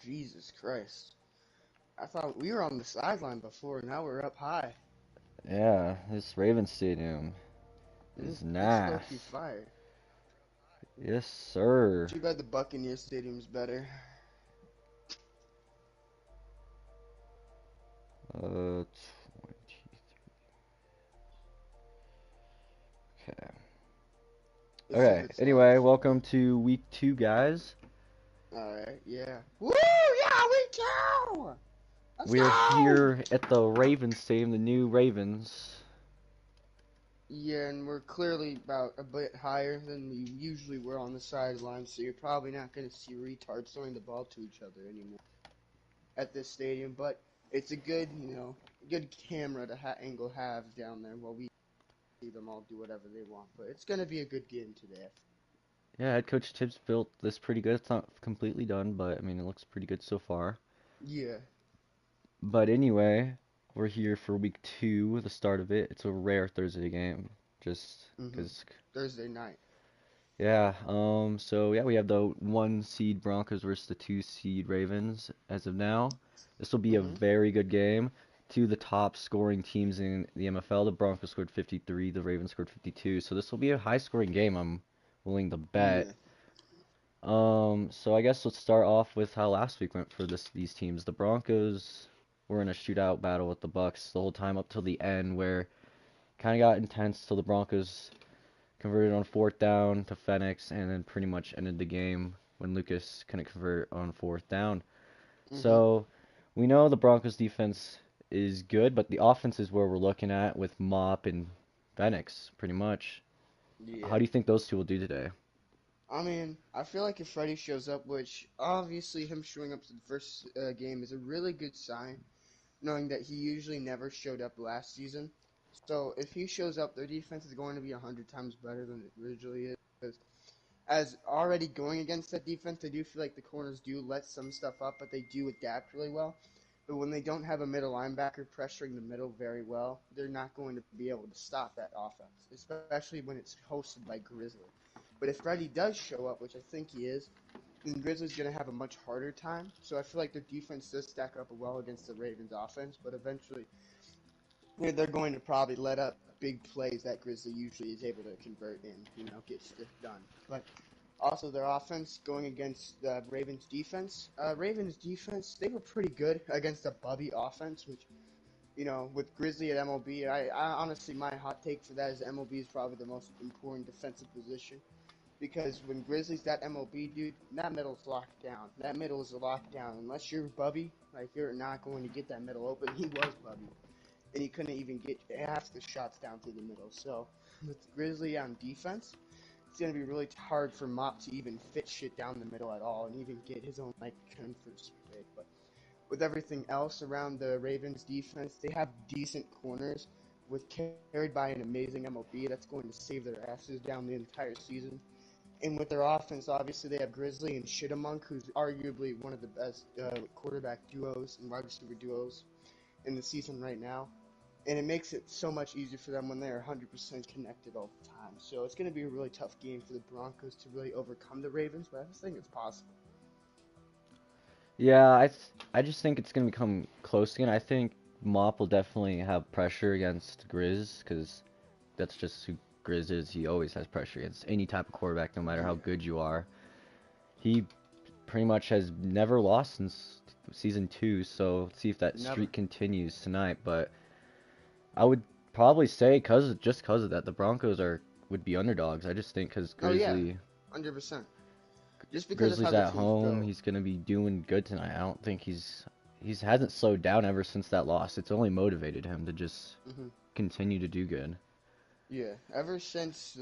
Jesus Christ. I thought we were on the sideline before, now we're up high. Yeah, this Ravens Stadium is It's low-key nice. fire. Yes, sir. Too bad the Buccaneer Stadium's better. 20. Okay. This is a Okay. good start. Anyway, welcome to week 2, guys. Alright, yeah. Woo! Yeah, we too! Let's We are go! here at the Ravens Stadium, the new Ravens. Yeah, and we're clearly about a bit higher than we usually were on the sideline, so you're probably not going to see retards throwing the ball to each other anymore at this stadium, but it's a good, good camera to angle halves down there while we see them all do whatever they want. But it's going to be a good game today. Yeah, head coach Tibbs built this pretty good. It's not completely done, but I mean, it looks pretty good so far. Yeah. But anyway, we're here for week 2, the start of it. It's a rare Thursday game, just Mhm. because. Thursday night. Yeah, so yeah, we have the 1 seed Broncos versus the 2 seed Ravens as of now. This will be a Mhm. very good game. Two of the top scoring teams in the MFL. The Broncos scored 53, the Ravens scored 52. So this will be a high scoring game, I'm willing to bet. Yeah. So I guess let's start off with how last week went for these teams. The Broncos were in a shootout battle with the Bucks the whole time up till the end, where kind of got intense till the Broncos converted on fourth down to Phoenix, and then pretty much ended the game when Lucas couldn't convert on fourth down. Mhm. So we know the Broncos defense is good, but the offense is where we're looking at with Mop and Phoenix, pretty much. How Yeah. do you think those two will do today? I mean, I feel like if Freddie shows up, which obviously him showing up to the first game is a really good sign, knowing that he usually never showed up last season. So if he shows up, their defense is going to be 100 times better than it originally is. Because as already going against that defense, I do feel like the corners do let some stuff up, but they do adapt really well. But when they don't have a middle linebacker pressuring the middle very well, they're not going to be able to stop that offense, especially when it's hosted by Grizzly. But if Freddie does show up, which I think he is, then Grizzlies going to have a much harder time. So I feel like their defense does stack up well against the Ravens offense, but eventually they're going to probably let up big plays that Grizzly usually is able to convert and, get stuff done. But also their offense going against the Ravens defense, they were pretty good against a Bubby offense, which, with Grizzly at MLB, I honestly, my hot take for that is MLB is probably the most important defensive position. Because when Grizzlies that MLB, dude, that middle's locked down. That middle is locked down. Unless you're Bubby, like, you're not going to get that middle open. He was Bubby. And he couldn't even get half the shots down through the middle. So, with Grizzly on defense, it's going to be really hard for Mop to even fit shit down the middle at all and even get his own, comfort spray. But with everything else around the Ravens defense, they have decent corners with carried by an amazing MLB that's going to save their asses down the entire season. And with their offense, obviously they have Grizzly and Shittamunk, who's arguably one of the best quarterback duos and wide receiver duos in the season right now. And it makes it so much easier for them when they're 100% connected all the time. So it's going to be a really tough game for the Broncos to really overcome the Ravens, but I just think it's possible. Yeah, I just think it's gonna become close again. I think Mop will definitely have pressure against Grizz because that's just who Grizz is. He always has pressure against any type of quarterback, no matter how Yeah. good you are. He pretty much has never lost since season 2, so let's see if that Never. streak continues tonight. But I would probably say, just cause of that, the Broncos would be underdogs. I just think because Oh, yeah. 100%. Just because of how Grizzlies the at team's home, built. he's gonna be doing good tonight. I don't think he's hasn't slowed down ever since that loss. It's only motivated him to just Hmm. continue to do good. Yeah. Ever since,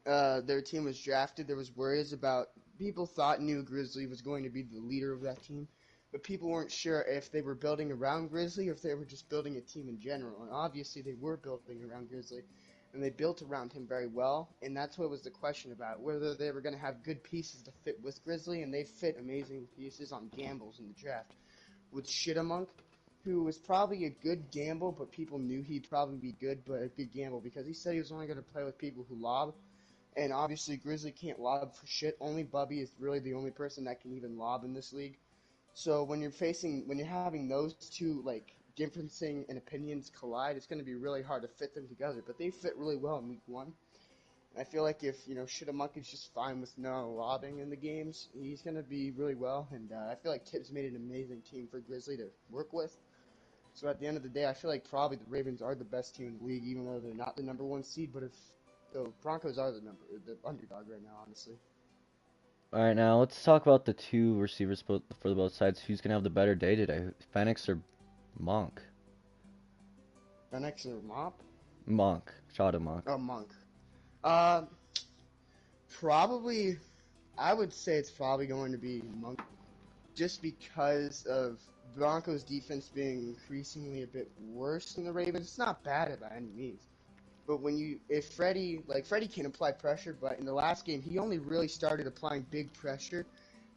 their team was drafted, there was worries about people thought New Grizzly was going to be the leader of that team, but people weren't sure if they were building around Grizzly or if they were just building a team in general. And obviously they were building around Grizzly, and they built around him very well. And that's what was the question about whether they were going to have good pieces to fit with Grizzly, and they fit amazing pieces on gambles in the draft with Shittamunk, who was probably a good gamble, but people knew he'd probably be good, but a good gamble because he said he was only going to play with people who lob. And obviously, Grizzly can't lob for shit. Only Bubby is really the only person that can even lob in this league. So when you're having those two like differencing and opinions collide, it's going to be really hard to fit them together. But they fit really well in week one. And I feel like if Shitamuk is just fine with no lobbing in the games, he's going to be really well. And I feel like Tibbs made an amazing team for Grizzly to work with. So at the end of the day, I feel like probably the Ravens are the best team in the league, even though they're not the number one seed. But if the Broncos are the underdog right now, honestly. All right, now let's talk about the two receivers for both sides. Who's gonna have the better day today, Fenix or Monk? Fenix or Mop? Monk, Shada Monk. Oh, Monk. Uh, Probably, I would say it's probably going to be Monk, just because of Broncos defense being increasingly a bit worse than the Ravens. It's not bad by any means. But if Freddie can apply pressure, but in the last game, he only really started applying big pressure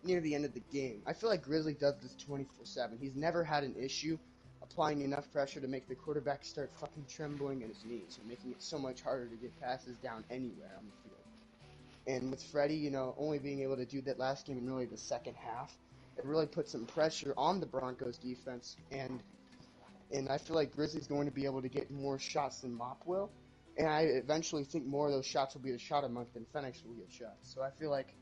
near the end of the game. I feel like Grizzly does this 24/7. He's never had an issue applying enough pressure to make the quarterback start fucking trembling at his knees and making it so much harder to get passes down anywhere on the field. And with Freddie, only being able to do that last game in really the second half, it really put some pressure on the Broncos defense. And I feel like Grizzly's going to be able to get more shots than Mop will. And I eventually think more of those shots will be to Shot Monk than Fenix will get shots. So I feel like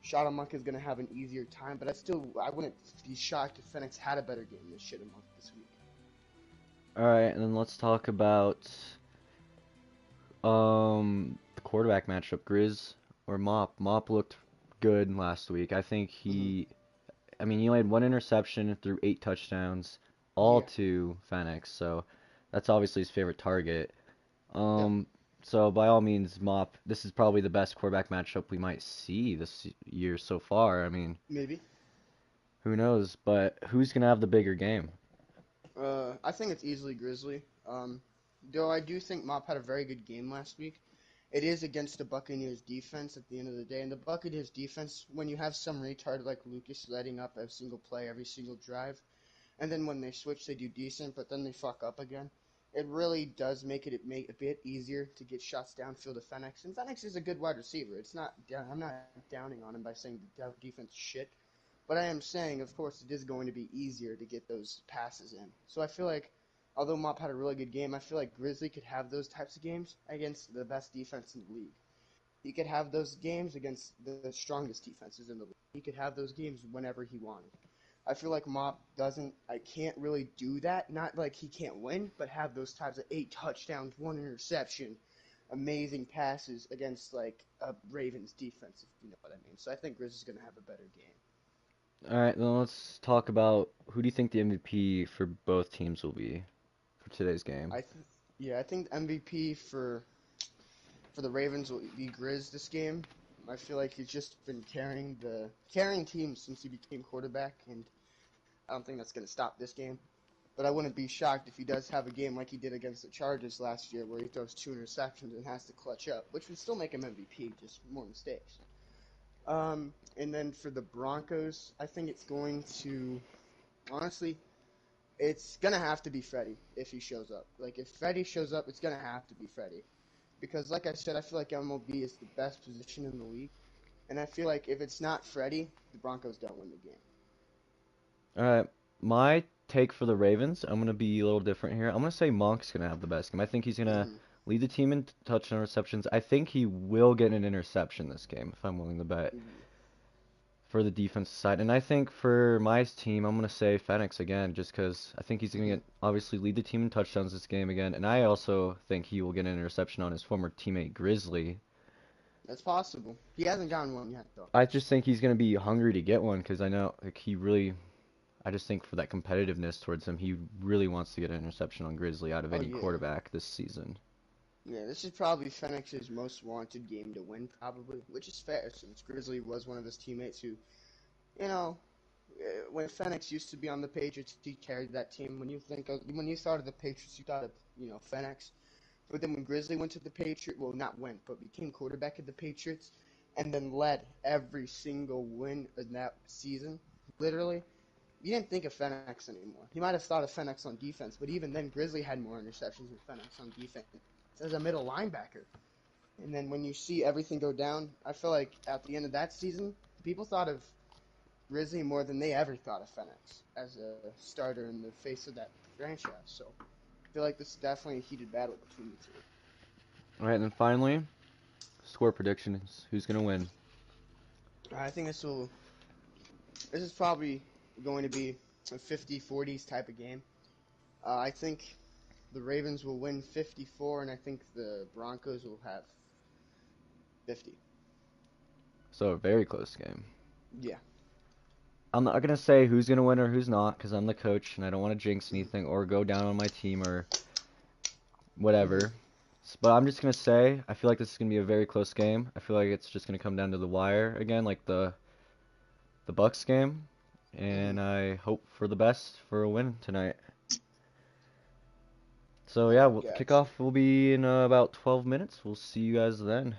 Shot Monk is going to have an easier time, but I wouldn't be shocked if Fenix had a better game than Shit Monk this week. All right, and then let's talk about the quarterback matchup, Grizz or Mop. Mop looked good last week. I think Mm-hmm. I mean, he only had one interception through 8 touchdowns, all Yeah, to Fenix, so that's obviously his favorite target. yep, Um, so by all means, Mop, this is probably the best quarterback matchup we might see this year so far. I mean, maybe. who knows? But who's gonna have the bigger game? I think it's easily Grizzly. Though I do think Mop had a very good game last week. It is against the Buccaneers defense at the end of the day, and the Buccaneers defense, when you have some retard like Lucas letting up a single play every single drive, and then when they switch they do decent, but then they fuck up again. It really does make it a bit easier to get shots downfield to Fenix, and Fenix is a good wide receiver. I'm not downing on him by saying the defense shit. But I am saying, of course, it is going to be easier to get those passes in. So I feel like, although Mop had a really good game, I feel like Grizzly could have those types of games against the best defense in the league. He could have those games against the strongest defenses in the league. He could have those games whenever he wanted. I feel like Mop I can't really do that. Not like he can't win, but have those types of 8 touchdowns, 1 interception, amazing passes against like a Ravens defense, if you know what I mean. So I think Grizzly's going to have a better game. All right, then let's talk about who do you think the MVP for both teams will be for today's game? I think MVP for the Ravens will be Grizz this game. I feel like he's just been carrying teams since he became quarterback, and I don't think that's going to stop this game. But I wouldn't be shocked if he does have a game like he did against the Chargers last year, where he throws 2 interceptions and has to clutch up, which would still make him MVP, just more mistakes. And then for the Broncos, I think it's going to honestly it's gonna have to be Freddie if he shows up. Like if Freddie shows up, it's gonna have to be Freddie because, like I said, I feel like MLB is the best position in the league, and I feel like if it's not Freddie, the Broncos don't win the game. All right, my take for the Ravens, I'm gonna be a little different here. I'm gonna say Monk's gonna have the best game. I think he's gonna Mm-hmm. lead the team in touchdown receptions. I think he will get an interception this game if I'm willing to bet Mm-hmm. for the defensive side. And I think for my team, I'm gonna say Fenix again, just because I think he's gonna Mm-hmm. get obviously lead the team in touchdowns this game again. And I also think he will get an interception on his former teammate Grizzly. That's possible. He hasn't gotten one yet, though. I just think he's gonna be hungry to get one because I know like he really. I just think for that competitiveness towards him, he really wants to get an interception on Grizzly out of Oh any yeah, quarterback this season. yeah. This is probably Fenix's most wanted game to win, probably, which is fair since Grizzly was one of his teammates who, you know, when Fenix used to be on the Patriots, he carried that team. When you thought of the Patriots, you thought of Fenix. But then when Grizzly went to the Patriots, well, not went, but became quarterback of the Patriots, and then led every single win in that season, literally, you didn't think of Fenix anymore. You might have thought of Fenix on defense, but even then, Grizzly had more interceptions than Fenix on defense as a middle linebacker. And then when you see everything go down, I feel like at the end of that season, people thought of Rizzi more than they ever thought of Fenix as a starter in the face of that franchise. So I feel like this is definitely a heated battle between the two. All right, and then finally, score predictions. Who's gonna win? I think this is probably going to be a 50-40s type of game. I think the Ravens will win 54, and I think the Broncos will have 50. So a very close game. Yeah. I'm not gonna say who's gonna win or who's not, because I'm the coach and I don't want to jinx Mm-hmm. anything or go down on my team or Mm-hmm. whatever. But I'm just gonna say I feel like this is gonna be a very close game. I feel like it's just gonna come down to the wire again, like the Bucks game, Mm-hmm. and I hope for the best for a win tonight. So I yeah, the gotcha. kickoff will be in about 12 minutes. We'll see you guys then.